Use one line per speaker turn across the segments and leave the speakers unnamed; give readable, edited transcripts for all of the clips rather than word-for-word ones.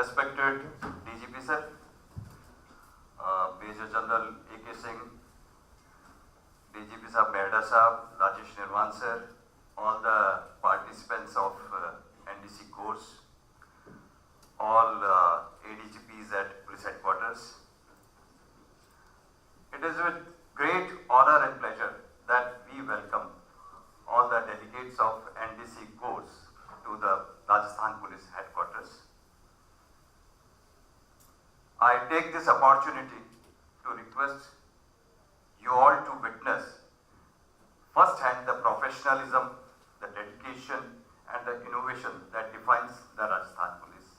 Respected DGP sir, Major General A.K. Singh, DGP sahab, Mehda sahab, Rajesh Nirwan sir, all the participants of NDC course, all ADGPs at police headquarters. It is with great honor and pleasure that we welcome all the delegates of NDC course to the Rajasthan Police Headquarters. I take this opportunity to request you all to witness firsthand the professionalism, the dedication and the innovation that defines the Rajasthan Police.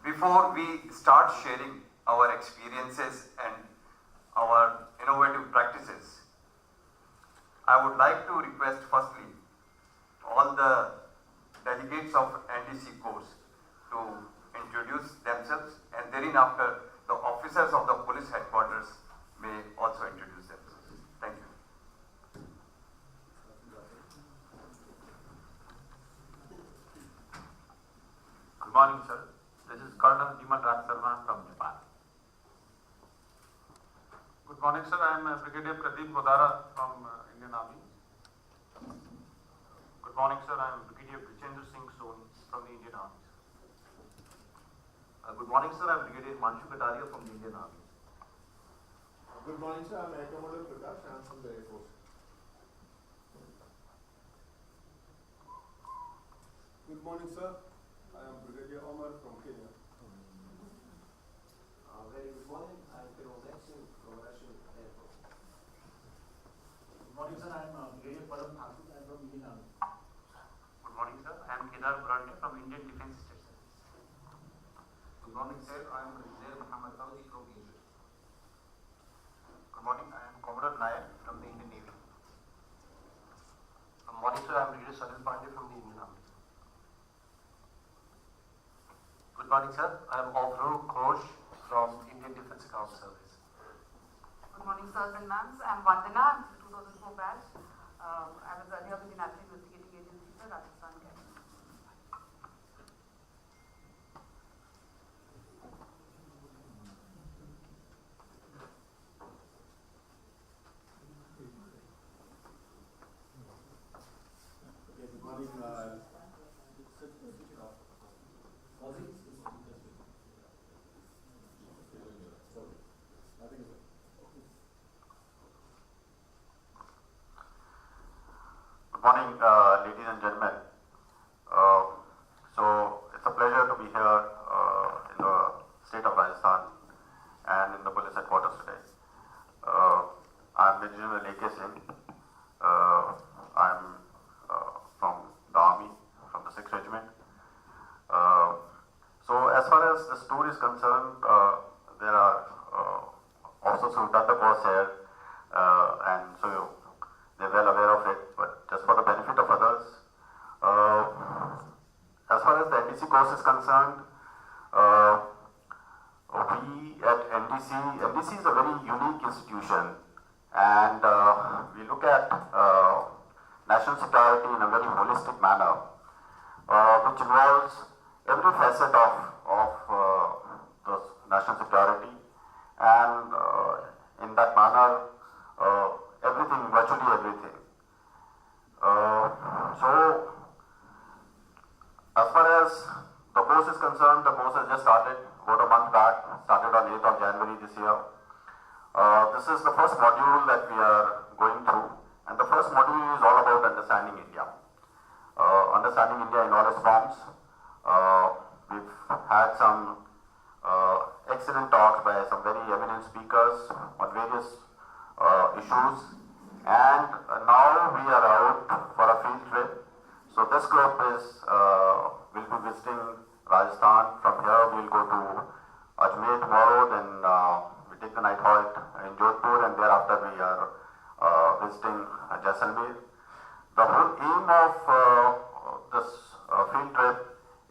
Before we start sharing our experiences and our innovative practices, I would like to request firstly all the delegates of NDC course to introduce themselves, and thereafter the officers of the police headquarters may also introduce themselves. Thank you.
Good morning, sir. This is Colonel Dhiman Raj Sarma from Nepal.
Good morning, sir. I am Brigadier Pradeep Godara from Indian Army.
Good morning, sir. I am Brigadier Brichendra Singh Soni from the Indian Army. Good morning, sir. I am Brigadier Manshu Kataria from the Indian Army.
Good morning, sir. I am Air Commodore Prakash. I am from the Air Force. Good morning, sir. I am Brigadier Omar from Kenya.
Very good morning. I am Firoz Singh from Russian Air Force.
Good morning, sir. I am Brigadier Param Thakur. I am from Indian Army.
Good morning, sir. I am Kedar Burande from Indian Defence State Service.
Good morning, sir. I am Brigadier Muhammad Audi from Egypt.
Good morning. I am Commodore Nayak from the Indian Navy. Good morning, sir. I am Brigadier Salil Pandey from the Indian Army. Good morning, sir. I am Avru Ghosh from Indian Defence Account Service.
Good morning, sirs and ma'ams. I am Vandana. I am 2004 batch. I was earlier with the National Investigating Agency, sir, Rajasthan Cabinet.
Good morning.
Good morning, ladies and gentlemen. So it's a pleasure to be here in the state of Rajasthan and in the police headquarters today. I'm Major General A.K. Singh. I'm from the Army, from the 6th Regiment. So as far as this tour is concerned, there are officers who've done the course here, and so they're well aware of it, but just for the benefit of others, as far as the NDC course is concerned, we at NDC is a very unique institution, and we look at national security in a very holistic manner, which involves every facet of the national security, and in that manner, everything, virtually everything. So, as far as the course is concerned, the course has just started about a month back, started on 8th of January this year. This is the first module that we are going through, and the first module is all about understanding India. Understanding India in all its forms. We've had some excellent talks by some very eminent speakers on various issues, and now we are out for a field trip. So this group will be visiting Rajasthan. From here we will go to Ajmer tomorrow, then we take the night halt in Jodhpur, and thereafter we are visiting Jaisalmer. The whole aim of this field trip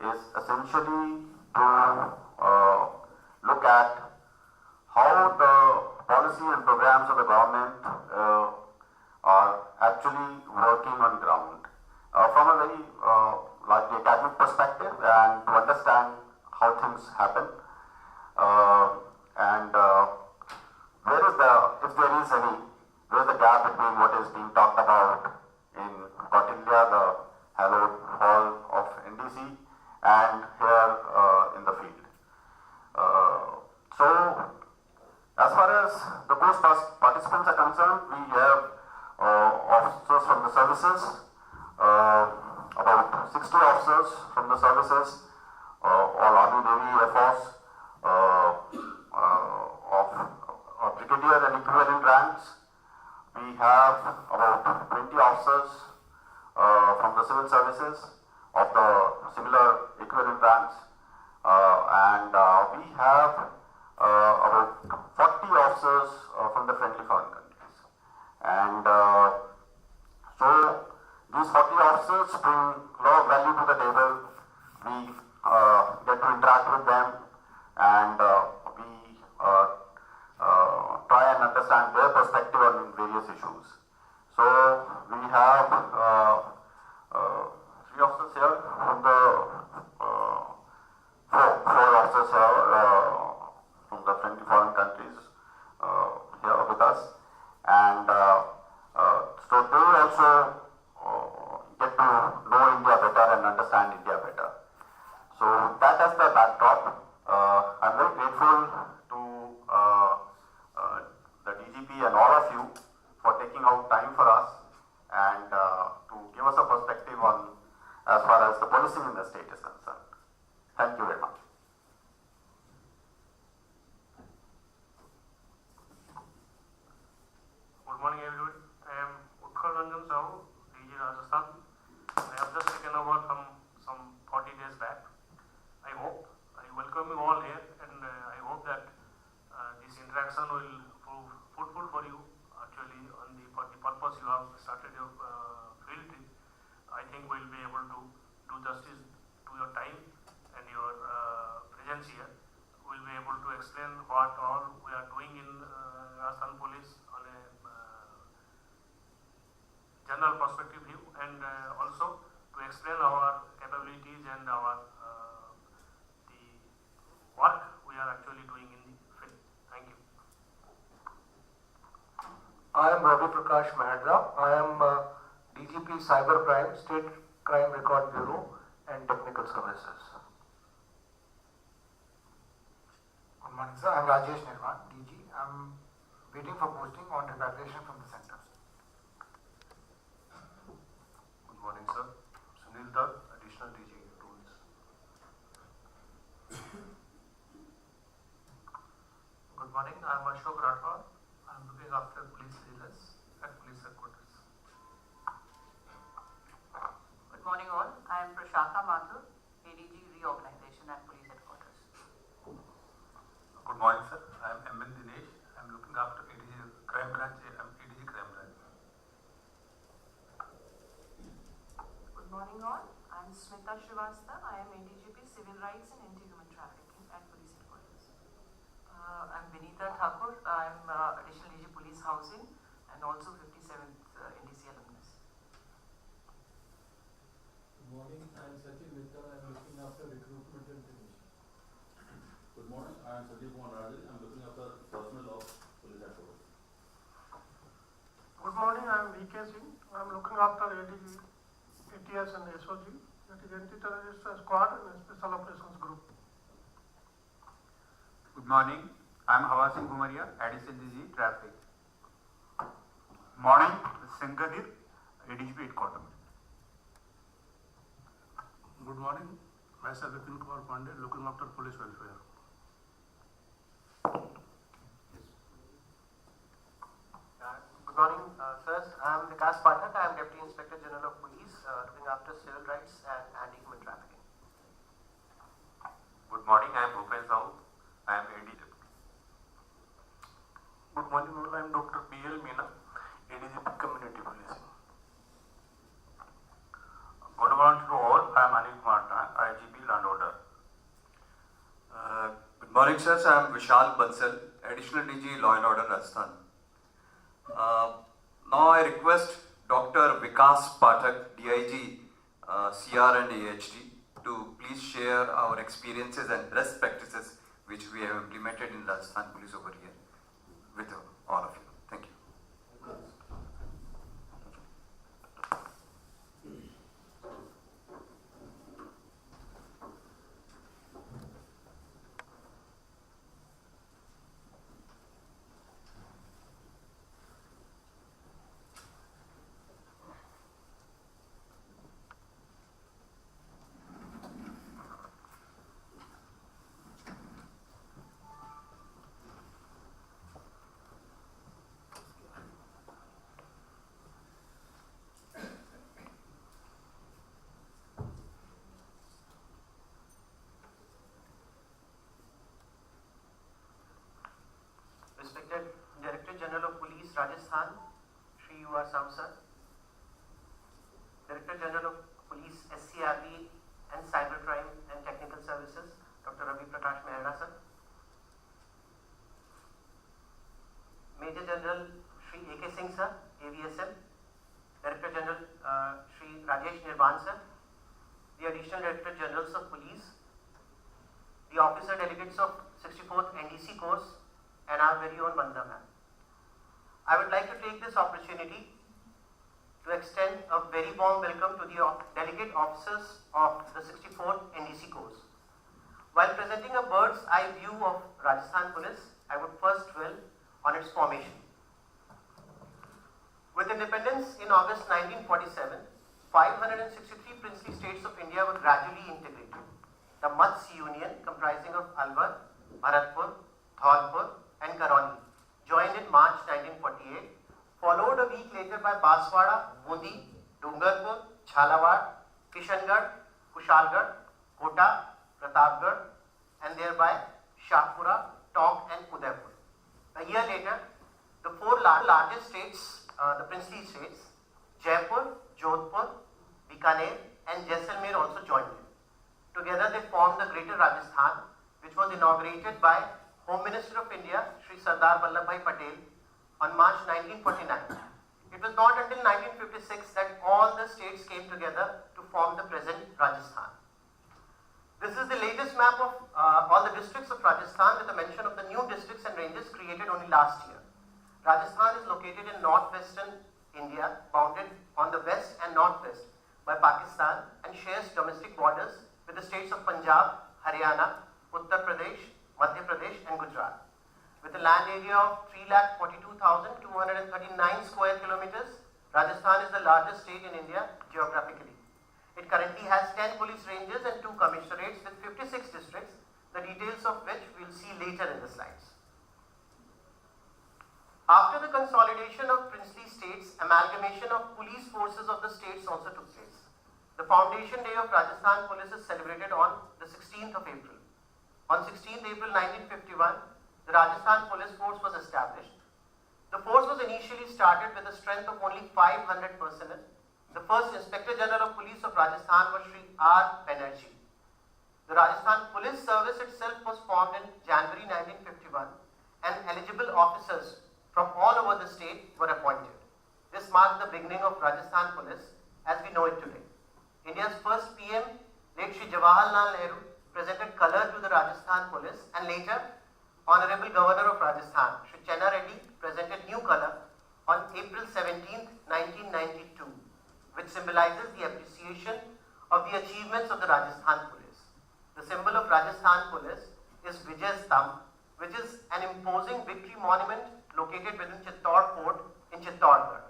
is essentially to look at how the policy and programs of the government are actually working on ground from a very largely academic perspective, and to understand incidents happen. And if there is any, where is the gap between what is being talked about in Kautilya, the hallowed hall of NDC, and here in the field. So, as far as the course participants are concerned, we have officers from the services, about 60 officers from the services, all Army, Navy, Air Force, of brigadier and equivalent ranks. We have about 20 officers from the civil services of the similar equivalent ranks, and we have about 40 officers from the friendly foreign countries. And so these 40 officers bring a lot of value to the table. We get to interact with them, and we try and understand their perspective on various issues. So we have 3 officers here from the four officers here from the friendly foreign countries here with us, and so they also get to know India better and understand India better. So that as the backdrop. I'm very grateful to the DGP and all of you for taking out time for us and to give us a perspective on as far as the policing in the state is concerned. Thank you very much.
Good morning, everybody. I am Utkal Ranjan Sahu, DG Rajasthan. I have just taken over from some 40 days back. I welcome you all here, and I hope that this interaction will prove fruitful for you. Actually, for the purpose you have started your field trip, I think we'll be able to do justice to your time and your presence here. We'll be able to explain what all we are doing in Rajasthan Police on a general perspective view, and also to explain our capabilities and our the work we are actually doing in the field. Thank you.
I am Ravi Prakash Mahadra. I am DGP Cyber Crime, State Crime Record Bureau and Technical Services.
Good morning, sir. I am Rajesh Nirvan, DG. I am waiting for posting on repatriation from the centers.
Good morning, sir. Sunil Dutt, Additional DG Rules.
Good morning, I am Ashok Rathod. I am looking after police vigilance at police headquarters.
Good morning all, I am Prashanta Mathur, ADG Reorganization at Police Headquarters.
Good morning, sir. I am MN Dinesh. I am looking after ADG Crime Branch. I am ADG Crime Branch.
Good morning all, I am Smita Srivastava, I am ADGP Civil Rights and Anti-Human Trafficking at Police Headquarters. I am Vinita Thakur, I am Additional DG Police Housing and also 57th NDC alumnus.
Good morning, I am Sachin Mittal, I am looking after recruitment and admission.
Good morning, I am Sandeep Kumar Rajal, I am looking after personnel of police headquarters.
Good morning, I am VK Singh, I am looking after ATG, ATS and SOG, that is Anti-Terrorist Squad and Special Operations Group.
Good morning, I am Hawa Singh Bhumaria, Additional DG Traffic. Morning, Sengadir, ADGP Headquarters.
Good morning, myself Vipin Kumar Pandey, looking after police welfare.
Good morning, sirs. I am Vikas Pathak. I am Deputy Inspector General of Police, looking after civil rights and anti-human trafficking.
Good morning, I am Bhupen Sahu. I am ADG.
Good morning, all. I am Dr. B.L. Meena, ADGP Community Policing.
Good morning to all. I am Anil Kumar Tan, IGP Land Order.
Good morning, sirs. I am Vishal Bansal, Additional DG Law and Order, Rajasthan. Now I request Dr. Vikas Pathak, DIG, CR and AHT, to please share our experiences and best practices which we have implemented in Rajasthan Police over here with all of you. Thank you.
Respected Director General of Police, Rajasthan, Shri U.R. Samsar, Director General of Police, SCRB and Cybercrime and Technical Services, Dr. Ravi Prakash Mehra sir, Major General Shri A.K. Singh sir, AVSM, Director General Shri Rajesh Nirvan sir, the Additional Director Generals of Police, the Officer Delegates of 64th NDC course, and our very own Vandana ma'am. I would like to take this opportunity to extend a very warm welcome to the delegate officers of the 64th NDC course. While presenting a bird's eye view of Rajasthan Police, I would first dwell on its formation. With independence in August 1947, 563 princely states of India were gradually integrated. The Matsya Union, comprising of Alwar, Bharatpur, Dholpur and Karoni, joined in March 1948, followed a week later by Baswada, Bundi, Dungarpur, Jhalawad, Kishangarh, Kushalgarh, Kota, Pratapgarh, and thereby Shahpura, Tonk and Udaipur. A year later, the four largest states, the princely states, Jaipur, Jodhpur, Bikaner and Jaisalmer also joined in. Together they formed the Greater Rajasthan, which was inaugurated by Home Minister of India, Shri Sardar Vallabhbhai Patel, on March 1949. It was not until 1956 that all the states came together to form the present Rajasthan. This is the latest map of all the districts of Rajasthan with a mention of the new districts and ranges created only last year. Rajasthan is located in northwestern India, bounded on the west and northwest by Pakistan and shares domestic borders with the states of Punjab, Haryana, Uttar Pradesh, Madhya Pradesh and Gujarat. With a land area of 3,42,239 square kilometers, Rajasthan is the largest state in India geographically. It currently has 10 police ranges and 2 commissionerates with 56 districts, the details of which we will see later in the slides. After the consolidation of princely states, amalgamation of police forces of the states also took place. The foundation day of Rajasthan Police is celebrated on the 16th of April. On 16th April 1951, the Rajasthan Police Force was established. The force was initially started with a strength of only 500 personnel. The first Inspector General of Police of Rajasthan was Shri R. Banerjee. The Rajasthan Police Service itself was formed in January 1951 and eligible officers from all over the state were appointed. This marked the beginning of Rajasthan Police as we know it today. India's first PM, late Shri Jawaharlal Nehru, presented colour to the Rajasthan Police, and later Honorable Governor of Rajasthan, Shri Chenna Reddy, presented new colour on April 17, 1992, which symbolizes the appreciation of the achievements of the Rajasthan Police. The symbol of Rajasthan Police is Vijay Stambh, which is an imposing victory monument located within Chittor Fort in Chittorgarh.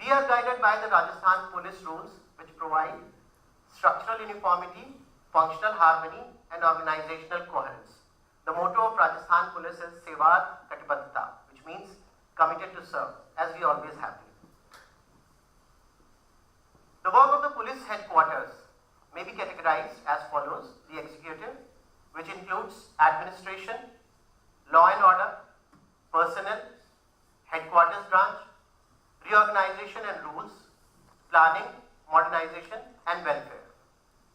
We are guided by the Rajasthan Police rules, which provide structural uniformity, functional harmony and organizational coherence. The motto of Rajasthan Police is Sevar Katibaddhata, which means committed to serve, as we always have been. The work of the police headquarters may be categorized as follows: the executive, which includes administration, law and order, personnel, headquarters branch, reorganization and rules, planning, modernization and welfare.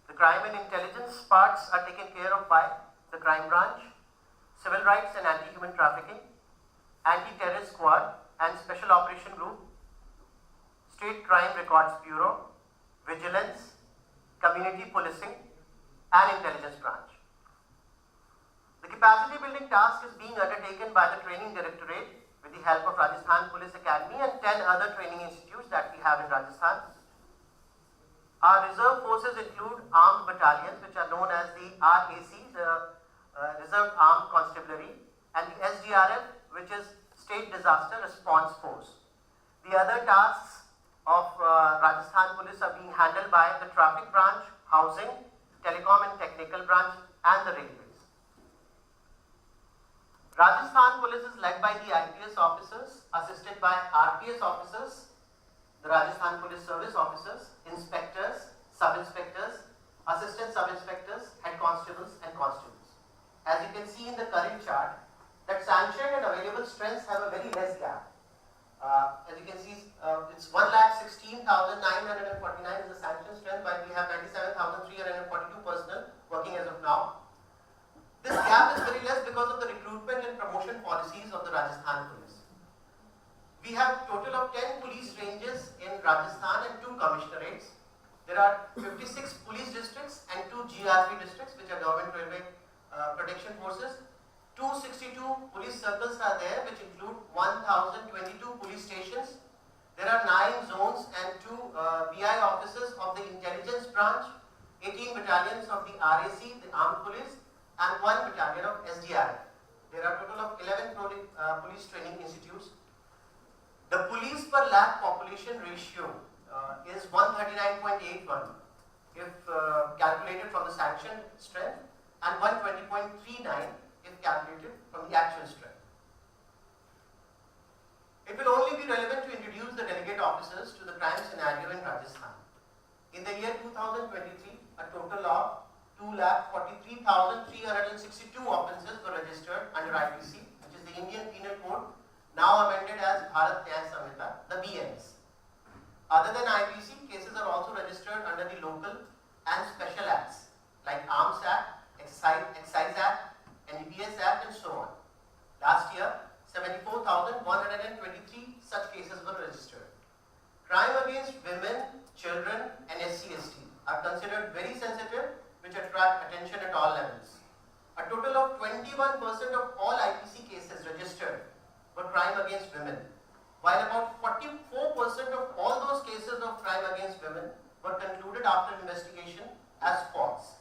The crime and intelligence parts are taken care of by the crime branch, civil rights and anti-human trafficking, anti-terrorist squad and special operation group, state crime records bureau, vigilance, community policing, Intelligence Branch. The capacity building task is being undertaken by the Training Directorate with the help of Rajasthan Police Academy and 10 other training institutes that we have in Rajasthan. Our reserve forces include armed battalions which are known as the RAC, the Reserve Armed Constabulary, and the SDRF, which is State Disaster Response Force. The other tasks of Rajasthan Police are being handled by the Traffic Branch, Housing, Telecom and Technical Branch, and the Railways. Rajasthan Police is led by the IPS officers, assisted by RPS officers, the Rajasthan Police Service officers, inspectors, sub-inspectors, assistant sub-inspectors, head constables and constables. As you can see in the current chart, that sanctioned and available strengths have a very less gap. As you can see, it's 1,16,949 is the sanctioned strength, while we have 97,342 personnel working as of now. This gap is very less because of the recruitment and promotion policies of the Rajasthan Police. We have total of 10 police ranges in Rajasthan and 2 commissionerates. There are 56 police districts and 2 GRP districts, which are Government Railway Protection Forces. 262 police circles are there, which include 1,022 police stations. There are 9 zones and 2 BI officers of the Intelligence Branch, 18 battalions of the RAC, the Armed Police, and 1 battalion of SDRF. There are a total of 11 police training institutes. The police per lakh population ratio is 139.81 if calculated from the sanctioned strength, and 120.39 if calculated from the actual strength. It will only be relevant to introduce the delegate officers to the crime scenario in Rajasthan. In the year 2023, a total of 2,43,362 offences were registered under IPC, which is the Indian Penal Code, now amended as Bharat Nyaya Samhita, the BNS. Other than IPC, cases are also registered under the local and special acts like Arms Act, Excise Act, NEPS Act, and so on. Last year, 74,123 such cases were registered. Crime against women, children, and SC/ST are considered very sensitive, which attract attention at all levels. A total of 21% of all IPC cases registered were crime against women, while about 44% of all those cases of crime against women were concluded after investigation as false.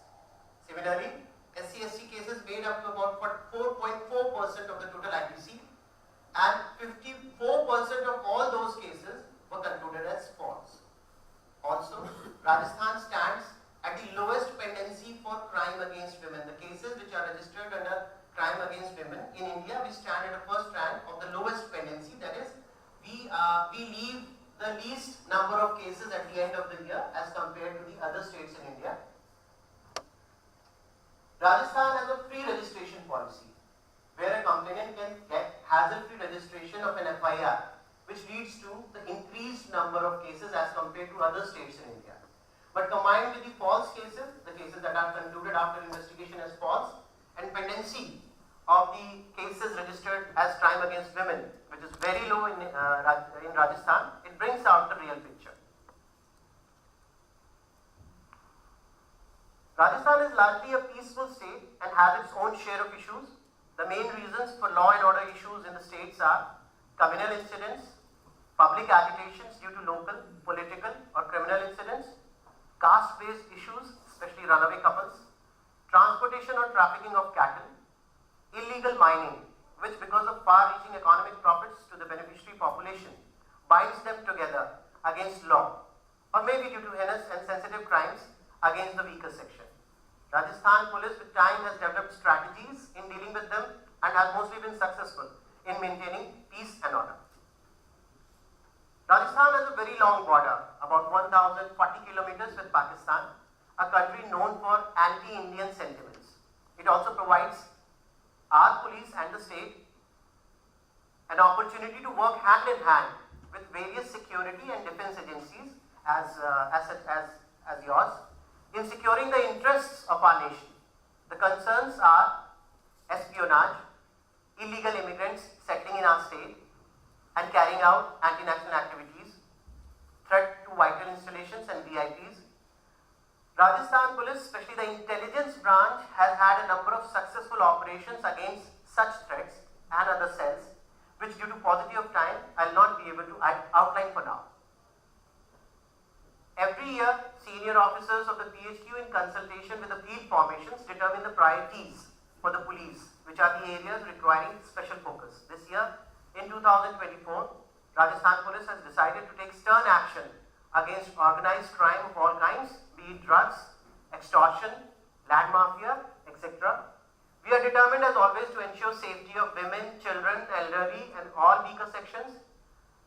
Similarly, SC/ST cases made up to about 4.4% of the total IPC, and 54% of all those cases were concluded as false. Also, Rajasthan stands at the lowest pendency for crime against women. The cases which are registered under crime against women in India, we stand at the first rank of the lowest pendency. That is, we leave the least number of cases at the end of the year as compared to the other states in India. Rajasthan has a free registration policy, where a complainant can get hassle-free registration of an FIR, which leads to the increased number of cases as compared to other states in India. But combined with the false cases, the cases that are concluded after investigation as false, and pendency of the cases registered as crime against women, which is very low in Rajasthan, it brings out the real picture. Rajasthan is largely a peaceful state and has its own share of issues. The main reasons for law and order issues in the states are communal incidents, public agitations due to local, political or criminal incidents, caste-based issues, especially runaway couples, transportation or trafficking of cattle, illegal mining, which because of far-reaching economic profits to the beneficiary population, binds them together against law, or maybe due to heinous and sensitive crimes against the weaker section. Rajasthan Police with time has developed strategies in dealing with them and has mostly been successful in maintaining peace and order. Rajasthan has a very long border, about 1,040 kilometers with Pakistan, a country known for anti-Indian sentiments. It also provides our police and the state an opportunity to work hand in hand with various security and defense agencies as yours in securing the interests of our nation. The concerns are espionage, illegal immigrants settling in our state and carrying out anti-national activities, threat to vital installations and VIPs. Rajasthan Police, especially the intelligence branch, has had a number of successful operations against such threats and other cells, which due to paucity of time, I will not be able to outline for now. Every year, senior officers of the PHQ in consultation with the field formations determine the priorities for the police, which are the areas requiring special focus. This year, in 2024, Rajasthan Police has decided to take stern action against organized crime of all kinds, be it drugs, extortion, land mafia, etc. We are determined as always to ensure safety of women, children, elderly and all weaker sections.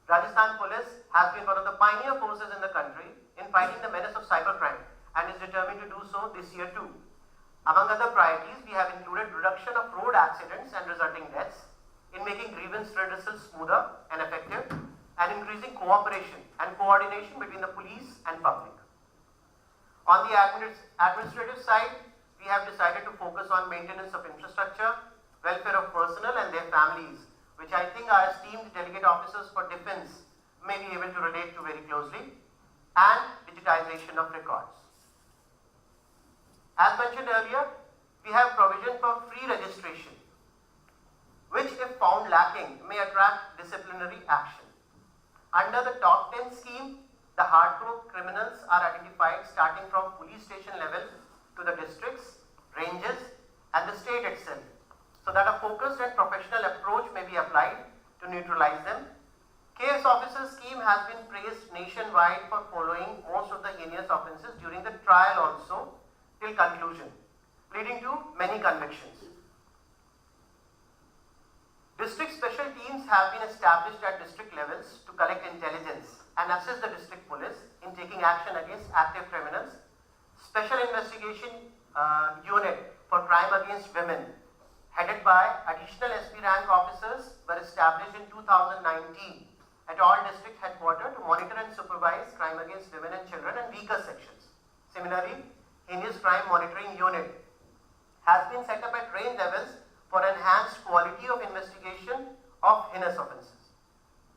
Rajasthan Police has been one of the pioneer forces in the country in fighting the menace of cybercrime and is determined to do so this year too. Among other priorities, we have included reduction of road accidents and resulting deaths, in making grievance redressal smoother and effective, and increasing cooperation and coordination between the police and public. On the administrative side, we have decided to focus on maintenance of infrastructure, welfare of personnel and their families, which I think our esteemed delegate officers for defense may be able to relate to very closely, and digitization of records. As mentioned earlier, we have provision for free registration, which if found lacking may attract disciplinary action. Under the top 10 scheme, the hardcore criminals are identified starting from police station level to the districts, ranges and the state itself, so that a focused and professional approach may be applied to neutralize them. KS officer scheme has been praised nationwide for following most of the heinous offences during the trial also till conclusion, leading to many convictions. District special teams have been established at district levels to collect intelligence and assist the district police in taking action against active criminals. Special investigation unit for crime against women, headed by additional SP rank officers, were established in 2019 at all district headquarters to monitor and supervise crime against women and children and weaker sections. Similarly, heinous crime monitoring unit has been set up at range levels for enhanced quality of investigation of heinous offences.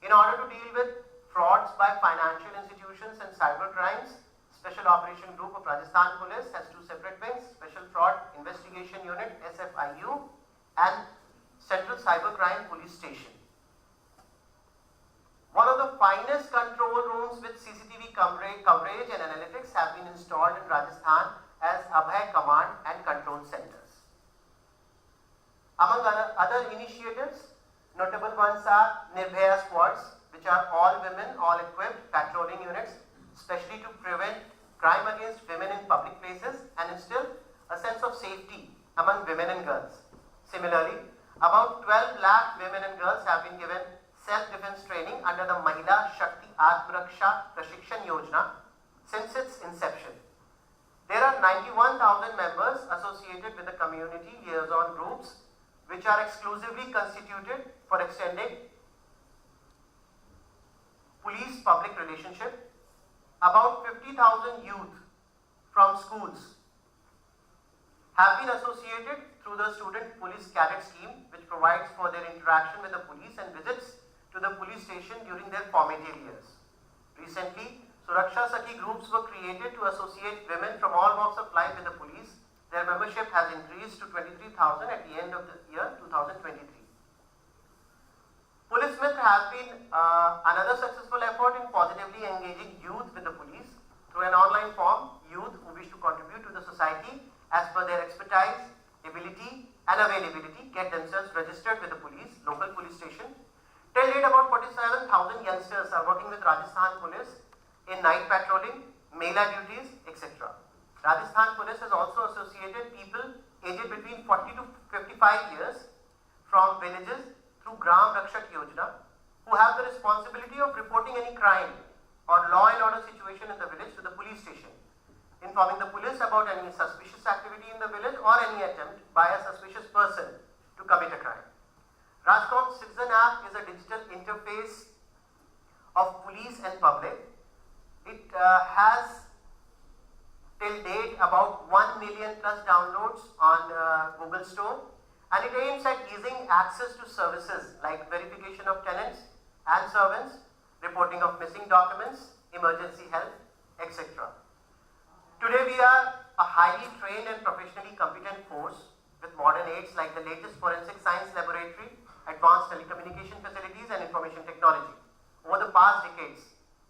In order to deal with frauds by financial institutions and cyber crimes, Special Operation Group of Rajasthan Police has two separate wings, Special Fraud Investigation Unit SFIU and Central Cybercrime Police Station. One of the finest control rooms with CCTV coverage and analytics have been installed in Rajasthan as Abhay Command and Control Centers. Among other initiatives, notable ones are Nirbhaya squads, which are all women, all equipped patrolling units, especially to prevent crime against women in public places and instill a sense of safety among women and girls. Similarly, about 12 lakh women and girls have been given self-defense training under the Mahila Shakti Atmaraksha Prashikshan Yojana since its inception. There are 91,000 members associated with the community liaison groups, which are exclusively constituted for extending police-public relationship. About 50,000 youth from schools have been associated through the Student Police Cadet Scheme, which provides for their interaction with the police and visits to the police station during their formative years. Recently, Suraksha Sakhi groups were created to associate women from all walks of life with the police. Their membership has increased to 23,000 at the end of the year 2023. Police Myth has been another successful effort in positively engaging youth with the police through an online form. Youth who wish to contribute to the society as per their expertise, ability and availability get themselves registered with the police, local police station. Till date, about 47,000 youngsters are working with Rajasthan Police in night patrolling, Mela duties, etc. Rajasthan Police has also associated people aged between 40 to 55 years from villages through Gram Rakshak Yojana, who have the responsibility of reporting any crime or law and order situation in the village to the police station, informing the police about any suspicious activity in the village or any attempt by a suspicious person to commit a crime. Rajcom Citizen App is a digital interface of police and public. It has till date about 1 million plus downloads on Google Store, and it aims at easing access to services like verification of tenants and servants, reporting of missing documents, emergency help, etc. Today we are a highly trained and professionally competent force with modern aids like the latest forensic science laboratory, advanced telecommunication facilities and information technology. Over the past decades,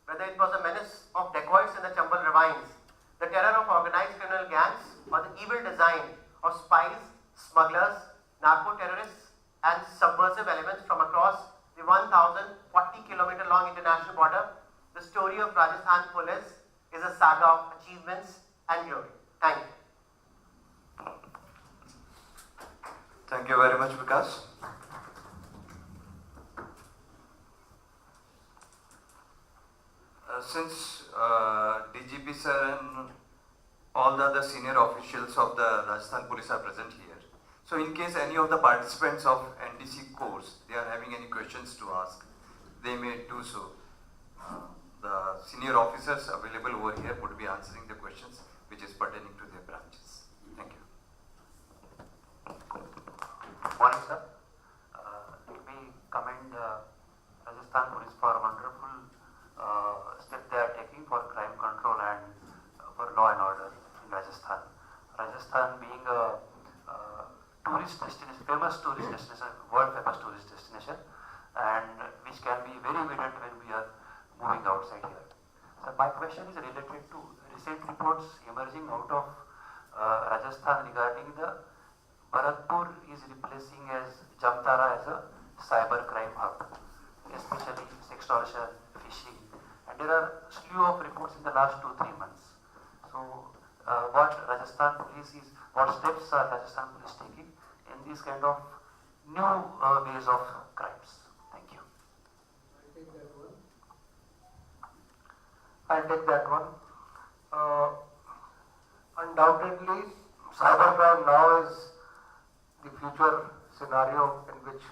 whether it was a menace of dacoits in the Chambal ravines, the terror of organized criminal gangs, or the evil design of spies, smugglers, narco-terrorists and subversive elements from across the 1,040-kilometer long international border, the story of Rajasthan Police is a saga of achievements and glory. Thank you.
Thank you very much, Vikas. Since DGP sir and all the other senior officials of the Rajasthan Police are present here, so in case any of the participants of NDC course, they are having any questions to ask, they may do so. The senior officers available over here would be answering the questions which is pertaining to their branches. Thank you.
Good morning, sir. Let me commend Rajasthan Police for a wonderful step they are taking for crime control and for law and order in Rajasthan. Rajasthan being a tourist destination, famous tourist destination, world famous tourist destination, and which can be very evident when we are moving outside here. So my question is related to recent reports emerging out of Rajasthan regarding the Bharatpur is replacing as Jamtara as a cyber crime hub, especially extortion, phishing, and there are slew of reports in the last 2-3 months. So what Rajasthan Police is, what steps are Rajasthan Police taking in these kind of new ways of crimes? Thank you.
I'll take that one. Undoubtedly, cybercrime now is the future scenario in which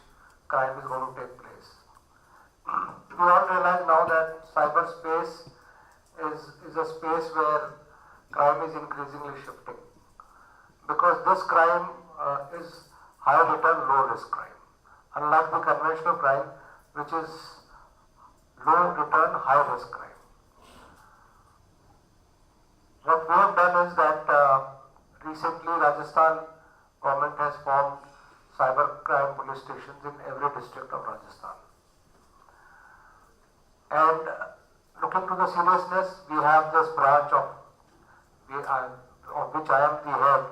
crime is going to take place. We all realize now that cyberspace is a space where crime is increasingly shifting, because this crime is high return, low risk crime. Unlike the conventional crime, which is low return, high risk crime. What we have done is that recently Rajasthan government has formed cybercrime police stations in every district of Rajasthan. And looking to the seriousness, we have this branch of which I am the head,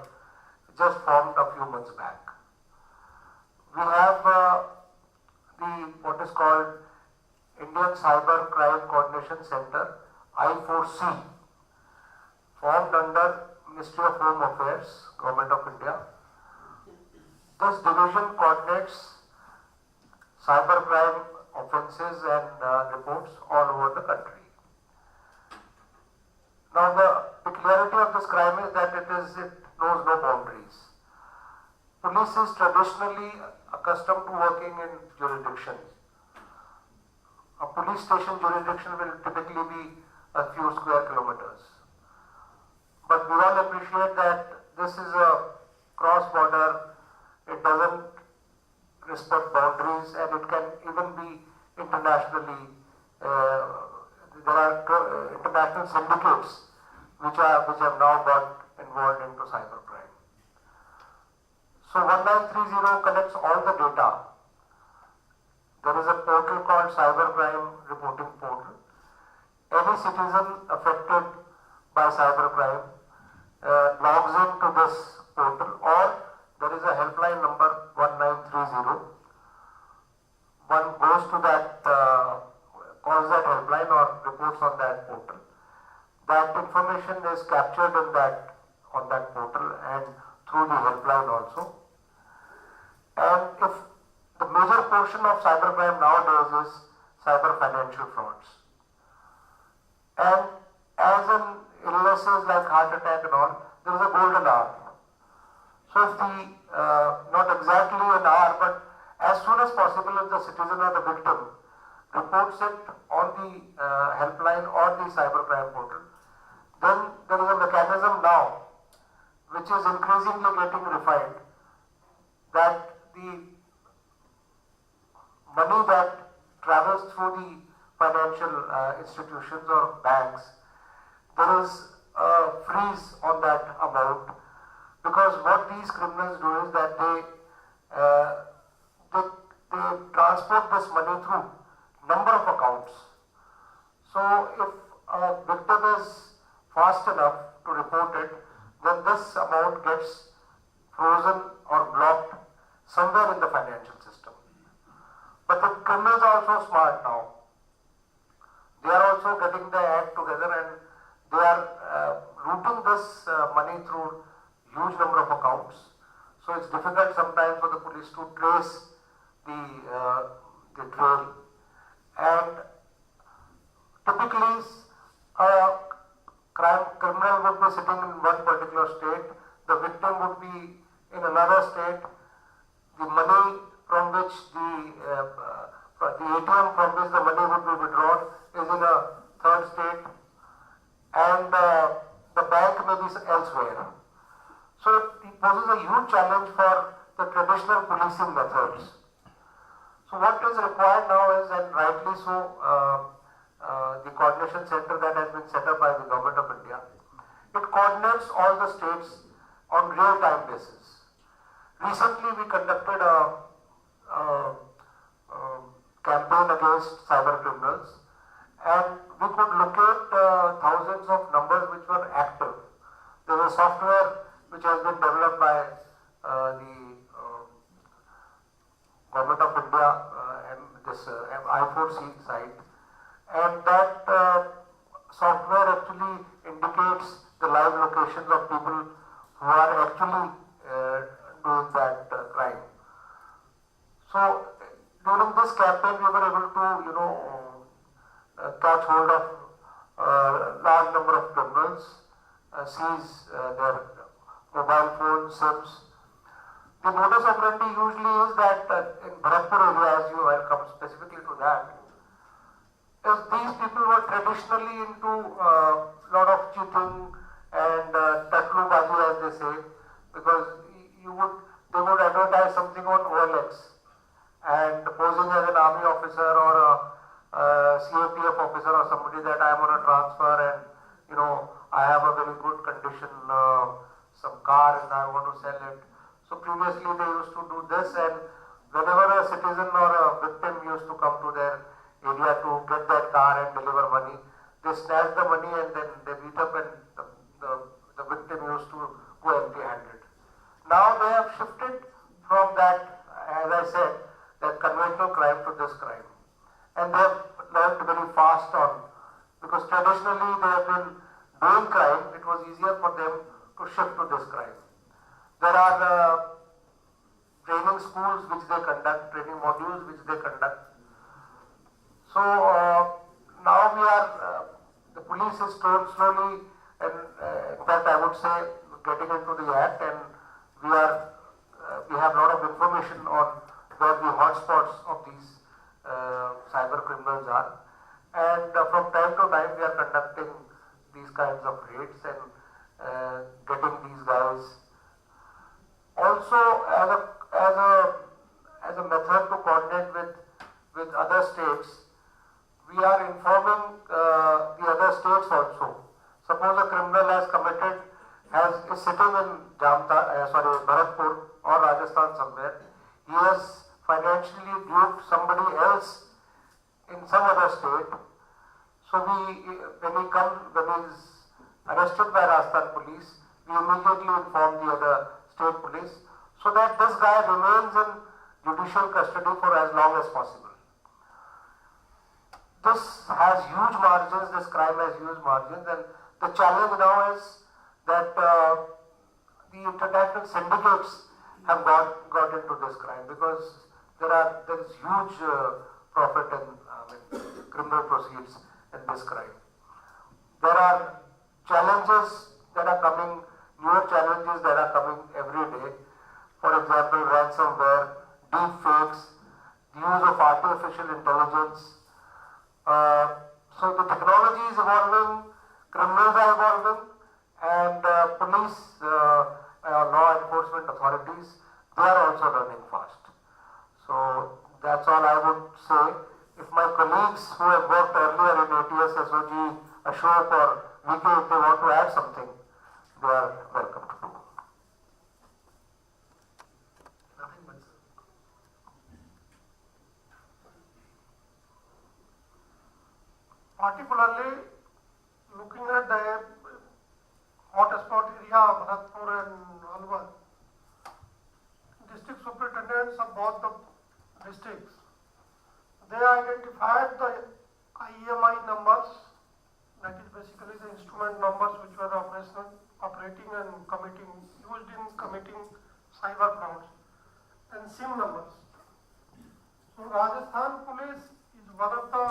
just formed a few months back. We have what is called Indian Cyber Crime Coordination Center, I4C, formed under Ministry of Home Affairs, Government of India. This division coordinates cybercrime offences and reports all over the country. Now the peculiarity of this crime is that it knows no boundaries. Police is traditionally accustomed to working in jurisdictions. A police station jurisdiction will typically be a few square kilometers. But we all appreciate that this is a cross-border, it doesn't respect boundaries, and it can even be internationally, there are international syndicates which have now got involved into cybercrime. So 1930 collects all the data. There is a portal called Cybercrime Reporting Portal. Any citizen affected by cybercrime logs into this portal, or there is a helpline number 1930. One goes to that, calls that helpline or reports on that portal. That information is captured on that portal and through the helpline also. And if the major portion of cybercrime nowadays is cyber financial frauds. And as in illnesses like heart attack and all, there is a golden hour. So if not exactly an hour, but as soon as possible, if the citizen or the victim reports it on the helpline or the cybercrime portal, then there is a mechanism now which is increasingly getting refined, that the money that travels through the financial institutions or banks, there is freeze on that amount, because what these criminals do is that they transport this money through number of accounts. So if a victim is fast enough to report it, then this amount gets frozen or blocked somewhere in the financial system. But the criminals are also smart now. They are also getting their act together and they are routing this money through huge number of accounts. So it's difficult sometimes for the police to trace the trail. And typically a criminal would be sitting in one particular state, the victim would be in another state, the money from which the ATM from which the money would be withdrawn is in a third state, and the bank may be elsewhere. So it poses a huge challenge for the traditional policing methods. So what is required now is, and rightly so, the coordination center that has been set up by the Government of India, it coordinates all the states on real-time basis. Recently we conducted a campaign against cyber criminals, and we could locate thousands of numbers which were active. There is a software which has been developed by the Government of India and this I4C site, and that software actually indicates the live locations of people who are actually doing that crime. So during this campaign we were able to catch hold of large number of criminals, seize their mobile phone SIMs. The modus operandi usually is that in Bharatpur area, as you will come specifically to that, is these people were traditionally into lot of cheating and tatlubazi, as they say, because they would advertise something on OLX and posing as an army officer or a CAPF officer or somebody that I am on a transfer and I have a very good condition some car and I want to sell it. So previously they used to do this, and whenever a citizen or a victim used to come to their area to get that car and deliver money, they snatch the money and then they beat up, and the victim used to go empty-handed. Now they have shifted from that, as I said, that conventional crime to this crime, and they have learned very fast on, because traditionally they have been doing crime. It was easier for them to shift to this crime. There are training schools which they conduct, training modules which they conduct. So now we are, the police is slowly, and in fact I would say, getting into the act, and we have a lot of information on where the hotspots of these cyber criminals are, and from time to time we are conducting these kinds of raids and getting these guys. Also, as a method to coordinate with other states, we are informing the other states also. Suppose a criminal is sitting in Bharatpur or Rajasthan somewhere. He has financially duped somebody else in some other state. So when he is arrested by Rajasthan police, we immediately inform the other state police, so that this guy remains in judicial custody for as long as possible. This has huge margins, this crime has huge margins, and the challenge now is that the international syndicates have got into this crime, because there is huge profit in criminal proceeds in this crime. There are challenges that are coming, newer challenges that are coming every day. For example, ransomware, deep fakes, the use of artificial intelligence. So the technology is evolving, criminals are evolving, and police, law enforcement authorities, they are also running fast. So that's all I would say. If my colleagues who have worked earlier in ATS, SOG, Ashok or VK, if they want to add something, they are welcome to do.
Nothing much, sir.
Particularly looking at the hotspot area of Bharatpur and Alwar, district superintendents of both the districts, they identified the IEMI numbers, that is basically the instrument numbers which were operating and used in committing cyber frauds, and SIM numbers. So Rajasthan police is one of the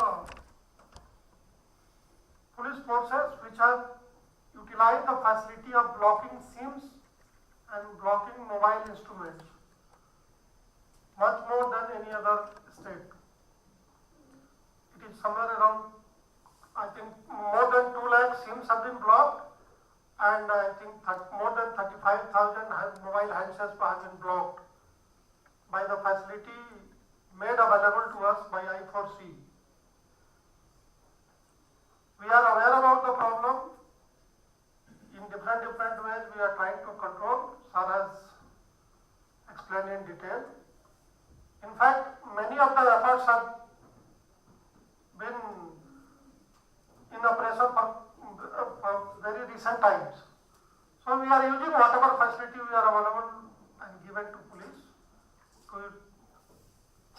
police forces which have utilized the facility of blocking SIMs and blocking mobile instruments much more than any other state. It is somewhere around, I think, more than 2 lakh SIMs have been blocked, and I think more than 35,000 mobile handsets have been blocked by the facility made available to us by I4C. We are aware about the problem. In different ways we are trying to control. Sir has explained in detail. In fact, many of the efforts have been in operation for very recent times. So we are using whatever facility we are available and given to police to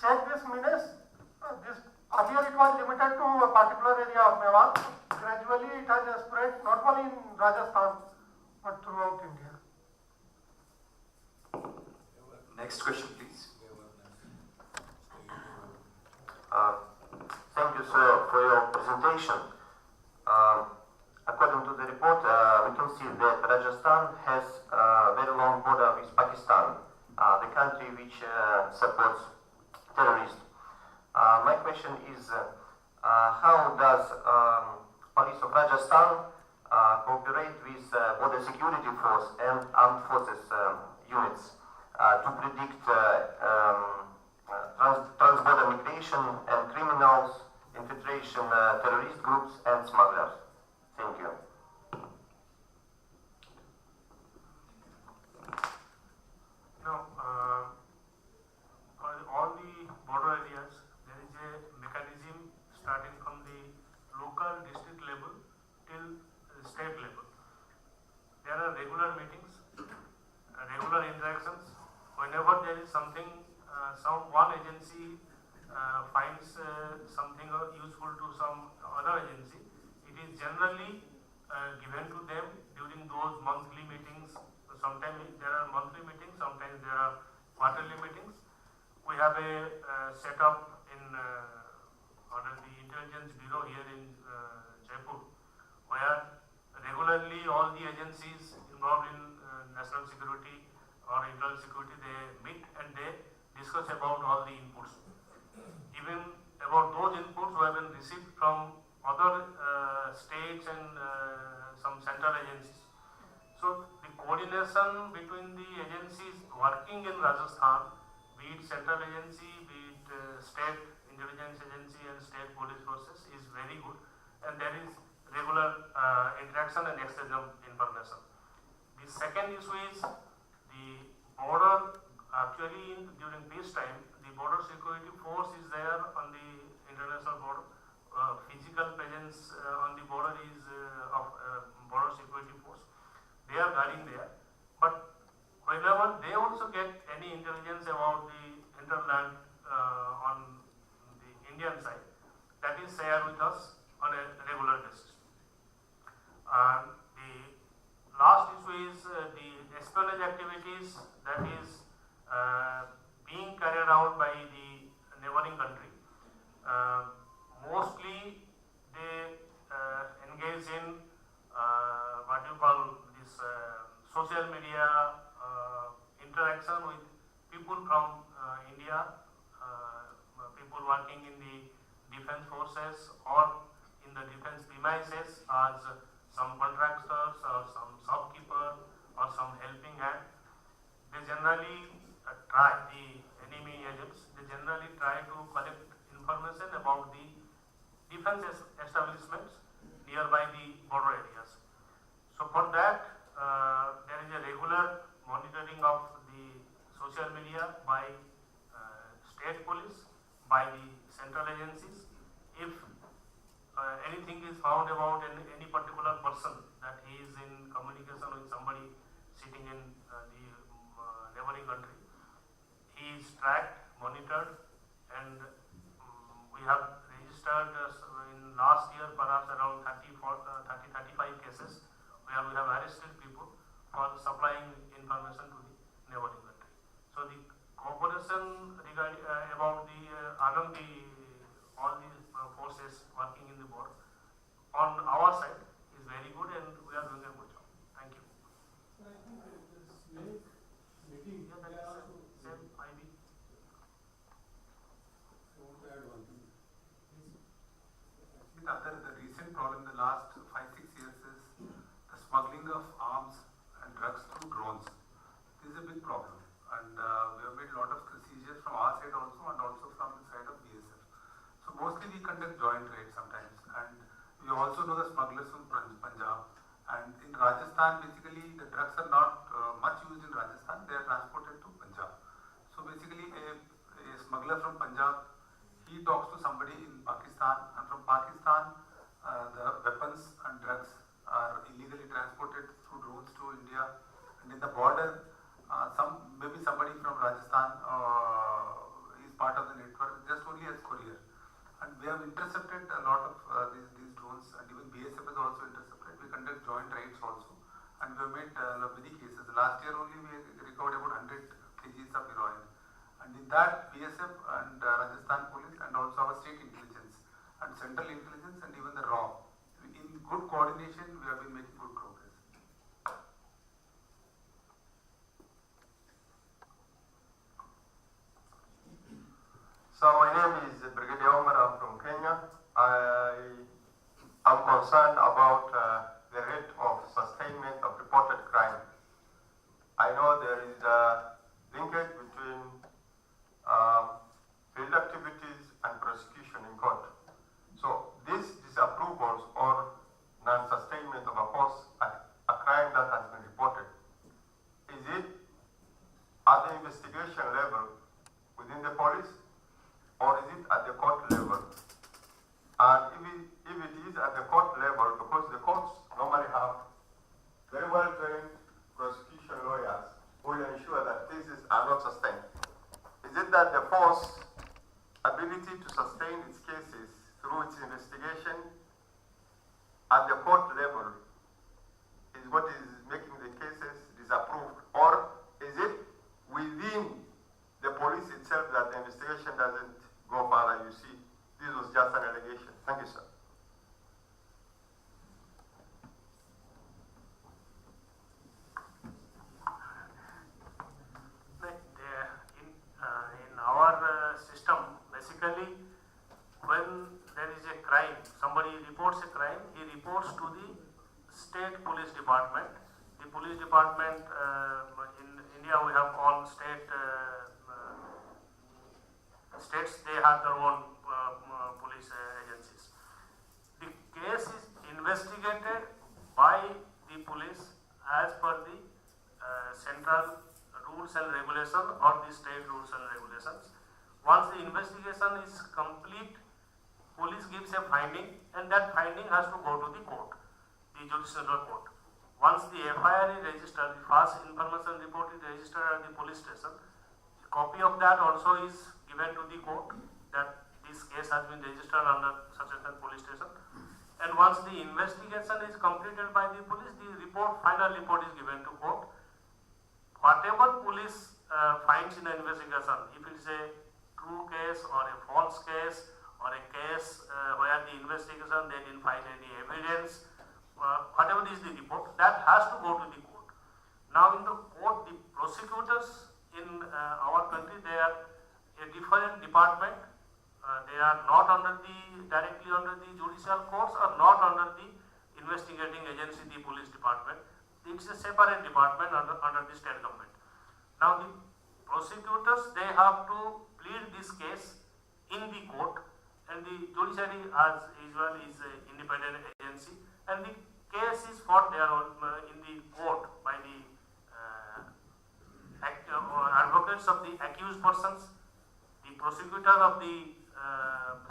check this menace. Earlier it was limited to a particular area of Mewar. Gradually it has spread not only in Rajasthan but throughout India.
Next question, please.
Thank you, sir, for your presentation. According to the report, we can see that Rajasthan has a very long border with Pakistan, the country which supports terrorists. My question is, how does police of Rajasthan cooperate with border security force and armed forces units to predict transborder migration and criminals, infiltration, terrorist groups and smugglers? Thank you.
For all the border areas, there is a mechanism starting from the local district level till state level. There are regular meetings, regular interactions. Whenever there is something, one agency finds something useful to some other agency, it is generally given to them during those monthly meetings. Sometimes there are monthly meetings, sometimes there are quarterly meetings. We have a setup in under the Intelligence Bureau here in Jaipur, where regularly all the agencies involved in national security or internal security, they meet and they discuss about all the inputs. Even about those inputs who have been received from other states and some central agencies. So the coordination between the agencies working in Rajasthan, be it central agency, be it state intelligence agency and state police forces, is very good, and there is regular interaction and exchange of information. The second issue is the border. Actually, during peace time, the border security force is there on the international border. Physical presence on the border is of border security force. They are guarding there, but whenever they also get any intelligence about the interland on the Indian side, that is shared with us on a regular basis. The last issue is the espionage activities that is being carried out by the neighboring country. Mostly they engage in what you call this social media interaction with people from India, people working in the defense forces or in the defense premises as some contractors or some shopkeeper or some helping hand. They generally the enemy agents, they generally try to collect information about the defense establishments nearby the border areas. regular monitoring of the social media by state police, by the central agencies. If anything is found about any particular person that he is in communication with somebody sitting in the neighboring country, he is tracked, monitored, and we have registered in last year perhaps around 35 cases where we have arrested people for supplying information to the neighboring country. So the cooperation regarding about the among all the forces working in the board on our side is very good, and we are doing a good job. Thank you.
So I think this meeting,
Yeah, that is same IB.
The recent problem in the last 5-6 years is the smuggling of arms and drugs through drones. This is a big problem, and we have made a lot of seizures from our side also, and also from the side of BSF. So mostly we conduct joint raids sometimes, and we also know the smugglers from Punjab. And in Rajasthan, basically the drugs are not much used in Rajasthan; they are transported to Punjab. So basically, a smuggler from Punjab, he talks to somebody in Pakistan, and from Pakistan, the weapons and drugs are illegally transported through drones to India. And in the border, maybe somebody from Rajasthan is part of the network, just only as courier. And we have intercepted a lot of these drones, and even BSF has also intercepted. We conduct joint raids also, and we have made many cases. Last year only we recovered about 100 kgs of heroin. And in that, BSF and Rajasthan police and also our state intelligence and central intelligence and even the RAW, in good coordination, we have been making good progress.
So my name is Brigadier Omar. I'm from Kenya. I am concerned about the rate of sustainment of reported crime. I know there is a linkage between field activities and prosecution in court. So these disapprovals or non-sustainment of a crime that has been reported, is it at the investigation level within the police, or is it at the court level? And if it is at the court level, because the courts normally have very well trained prosecution lawyers who will ensure that cases are not sustained. Is it that the force ability to sustain its cases through its investigation at the court level is what is making the cases disapproved, or is it within the police itself that the investigation doesn't go further? You see, this was just an allegation. Thank you, sir.
In our system, basically, when there is a crime, somebody reports a crime, he reports to the state police department. The police department, in India we have all states, they have their own police agencies. The case is investigated by the police as per the central rules and regulations or the state rules and regulations. Once the investigation is complete, police gives a finding, and that finding has to go to the court, the judicial court. Once the FIR is registered, the first information report is registered at the police station, a copy of that also is given to the court that this case has been registered under such and such police station. And once the investigation is completed by the police, the final report is given to court. Whatever police finds in the investigation, if it is a true case or a false case or a case where the investigation they didn't find any evidence, whatever is the report, that has to go to the court. Now in the court, the prosecutors in our country, they are a different department. They are not directly under the judicial courts or not under the investigating agency, the police department. It's a separate department under the state government. Now the prosecutors, they have to plead this case in the court, and the judiciary as usual is an independent agency, and the case is fought there in the court by the documents of the accused persons, the prosecutor of the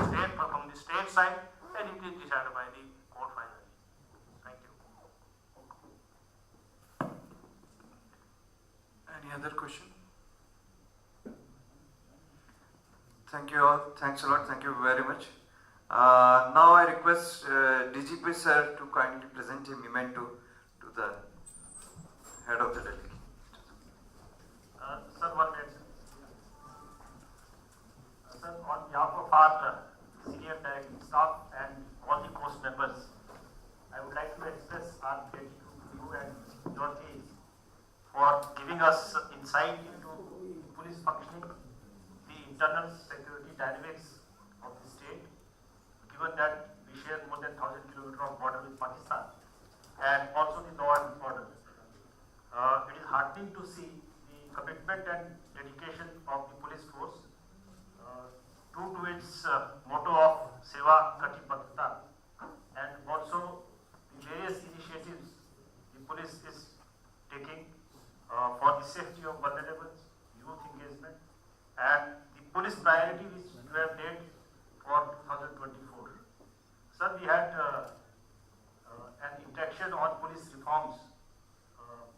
state from the state side, and it is decided by the court finally. Thank you.
Any other question? Thank you all. Thanks a lot. Thank you very much. Now I request DGP sir to kindly present a memento to the head of the delegation.
Sir, 1 minute. Sir, on behalf of our senior directing staff and all the course members, I would like to express our gratitude to you and your team for giving us insight into police functioning, the internal security dynamics of the state, given that we share more than 1,000 kilometers of border with Pakistan, and also the law and order. It is heartening to see the commitment and dedication of the police force true to its motto of Seva Kati Patrata, and also the various initiatives the police is taking for the safety of vulnerable youth engagement, and the police priority which we have made for 2024. Sir, we had an interaction on police reforms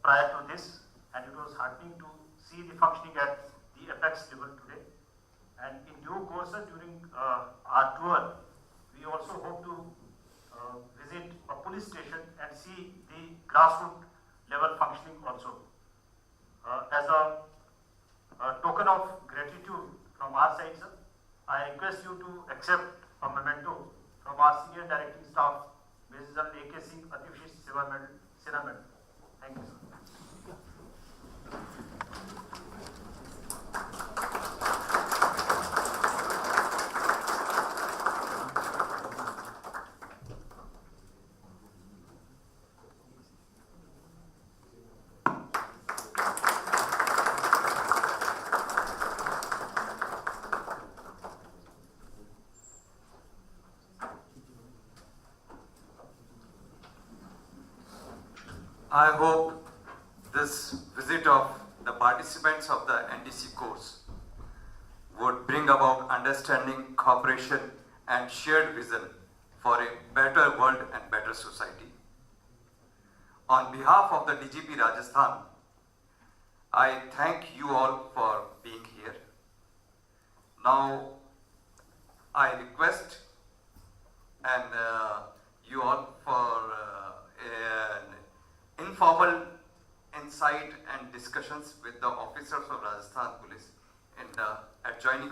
prior to this, and it was heartening to see the functioning at the apex level today. And in due course, during our tour, we also hope to visit a police station and see the grassroots level functioning also. As a token of gratitude from our side, sir, I request you to accept a memento from our senior directing staff, Major A.K. Singh, Ativshish Seva Medal, Sena Medal. Thank you, sir.
I hope this visit of the participants of the NDC course would bring about understanding, cooperation, and shared vision for a better world and better society. On behalf of the DGP Rajasthan, I thank you all for being here. Now, I request and you all for an informal insight and discussions with the officers of Rajasthan Police in the adjoining room.